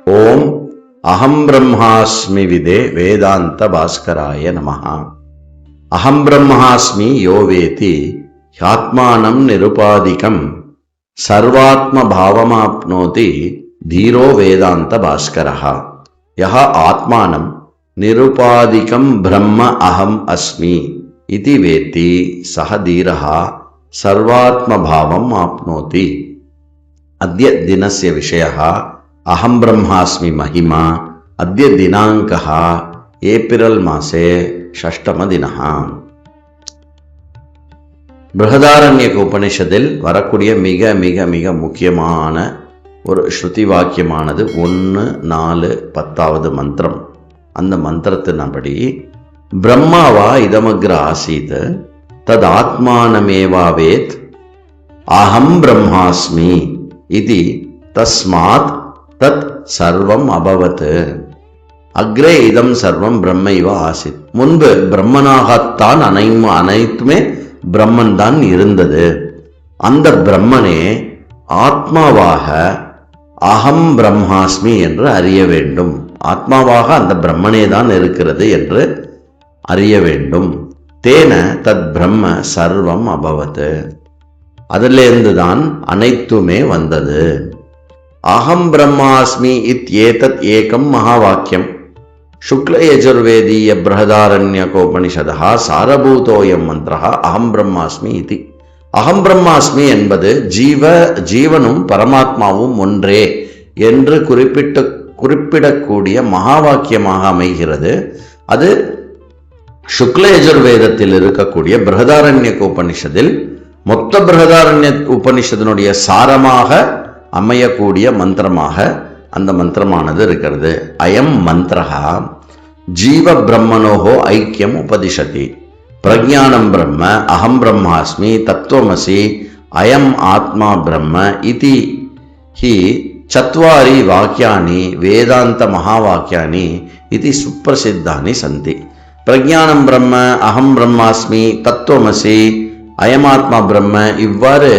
ஓம் அகம் பிரம்மாஸ்மி விதே வேதாந்த பாஸ்கராய நமஹ. அகம் பிரம்மாஸ்மி யோ வேதி ஹ்யாத்மானம் நிருபாதிகம் சர்வாத்ம பாவமாப்னோதி தீரோ வேதாந்த பாஸ்கரஹ. யஹ ஆத்மானம் நிருபாதிகம் பிரம்ம அகம் அஸ்மி இதி வேத்தி சஹ தீரஹ சர்வாத்ம பாவம் ஆப்னோதி. அத்ய தினஸ்ய விஷயः அகம் பிரம்மாஸ்மி மகிமா. அத்ய தினாங்கः ஏப்ரல் மாசே ஷஷ்டம தினः. பிருஹதாரண்யக உபனிஷத்தில் வரக்கூடிய மிக மிக மிக முக்கியமான ஒரு ஸ்ருதி வாக்கியமானது 1-4-10 மந்திரம். அந்த மந்திரத்தின்படி பிரம்மாவா இதமக்ர ஆசீத் தத் ஆத்மானமேவாவேத் அகம் பிரம்மாஸ்மி இதி தஸ்மாத் தத் சர்வம் அபவத். அக்ரே இதம் சர்வம் பிரம்மைவ ஆசித். முன்பு பிரம்மனாகத்தான் அனைத்துமே பிரம்மன் தான் இருந்தது. அந்த பிரம்மனே ஆத்மாவாக அகம் பிரம்மாஸ்மி என்று அறிய வேண்டும். ஆத்மாவாக அந்த பிரம்மனே தான் இருக்கிறது என்று அறிய வேண்டும். தேன தத் பிரம்ம சர்வம் அபவத். அதிலிருந்து தான் அனைத்துமே வந்தது. அகம் பிரம்மாஸ்மி இத்யேதத் ஏகம் மகாவாக்கியம் சுக்ல யஜுர்வேதீய பிருஹதாரண்யகோபனிஷதா சாரபூதோயம் மந்திரः அகம் பிரம்மாஸ்மி இதி. அகம் பிரம்மாஸ்மி என்பது ஜீவனும் பரமாத்மாவும் ஒன்றே என்று குறிப்பிடக்கூடிய மகாவாக்கியமாக அமைகிறது. அது சுக்ல யஜுர்வேதத்தில் இருக்கக்கூடிய பிருஹதாரண்யக உபனிஷத்தில் மொத்த பிருஹதாரண்ய உபனிஷத்தினுடைய சாரமாக அமையக்கூடிய மந்திரமாக அந்த மந்திரமானது இருக்கிறது. அயம் மந்திரஹா ஜீவ பிரம்மனோஹோ ஐக்கியம் உபதிஷதி. பிரஜானம் பிரம்ம அகம் பிரம்மாஸ்மி தத்துவமசி அயம் ஆத்மா பிரம்ம இதி ஹி சத்வாரி வாக்கியானி வேதாந்த மகாவாக்கியானி இது சுப்பிரசித்தானி சந்தி. பிரஜானம் பிரம்ம அகம் பிரம்மாஸ்மி தத்துவமசி அயமாத்மா பிரம்ம, இவ்வாறு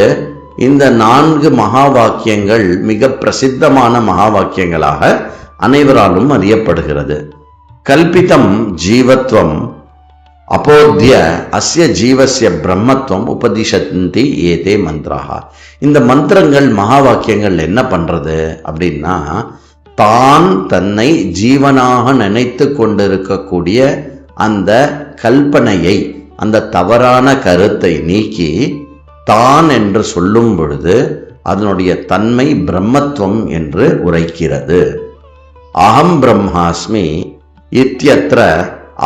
இந்த 4 மகா வாக்கியங்கள் மிக பிரசித்தமான மகா வாக்கியங்களாக அனைவராலும் அறியப்படுகிறது. கல்பிதம் ஜீவத்வம் அப்போத்ய அஸ்ய ஜீவஸ்ய பிரம்மத்வம் உபதிஷந்தி ஏதே மந்திராக. இந்த மந்திரங்கள் மகா வாக்கியங்கள் என்ன பண்றது அப்படின்னா, தான் தன்னை ஜீவனாக நினைத்து கொண்டிருக்கக்கூடிய அந்த கல்பனையை, அந்த தவறான கருத்தை நீக்கி தான் என்று சொல்லும் பொழுது அதனுடைய தன்மை பிரம்மத்துவம் என்று உரைக்கிறது. அகம் பிரம்மாஸ்மி இத்யத்ர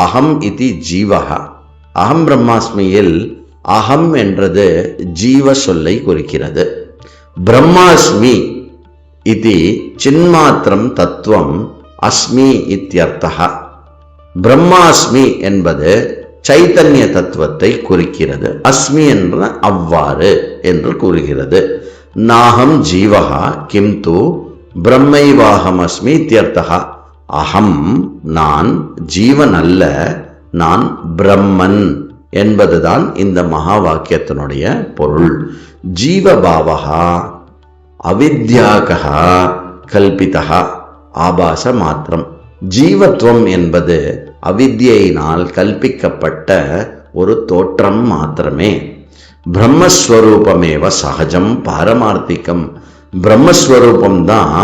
அகம் இதி ஜீவஹ. அகம் பிரம்மாஸ்மியில் அகம் என்றது ஜீவ சொல்லை குறிக்கிறது. பிரம்மாஸ்மி இதி சின்மாத்திரம் தத்துவம் அஸ்மி இத்யர்த்தஹ. பிரம்மாஸ்மி என்பது சைத்தன்ய தத்துவத்தை குறிக்கிறது. அஸ்மி என்ற அவ்வாறு என்று கூறுகிறது. நாகம் ஜீவஹா கிம்து பிரம்மைவாகம் அஸ்மி இத்யர்த்தஹ. அகம் நான், ஜீவன் அல்ல, நான் பிரம்மன் என்பதுதான் இந்த மகா வாக்கியத்தினுடைய பொருள். ஜீவபாவஹா அவித்யாகஹா கல்பிதஹா ஆபாச மாத்திரம். ஜீவத்துவம் என்பது அவித்யினால் கல்பிக்கப்பட்ட ஒரு தோற்றம் மாத்திரமே. பிரம்மஸ்வரூபமேவ சகஜம் பாரமார்த்திகம். பிரம்மஸ்வரூபம்தான்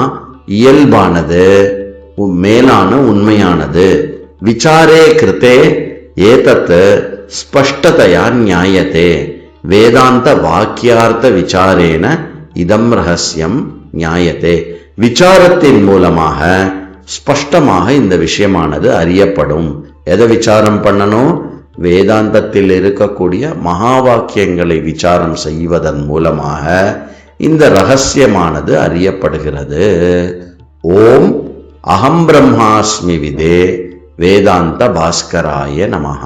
இயல்பானது, மேலான உண்மையானது. விசாரே கிருத்தே ஏதத் ஸ்பஷ்டதயா ஞாயத்தே. வேதாந்த வாக்கியார்த்த விசாரேன இதம் ரகசியம் ஞாயத்தே. விசாரத்தின் மூலமாக ஸ்பஷ்டமாக இந்த விஷயமானது அறியப்படும். எதை விசாரம் பண்ணணும்? வேதாந்தத்தில் இருக்கக்கூடிய மகா வாக்கியங்களை விசாரம் செய்வதன் மூலமாக இந்த ரகசியமானது அறியப்படுகிறது. ஓம் அகம் பிரம்மாஸ்மி விதே வேதாந்த பாஸ்கராய நமஹ.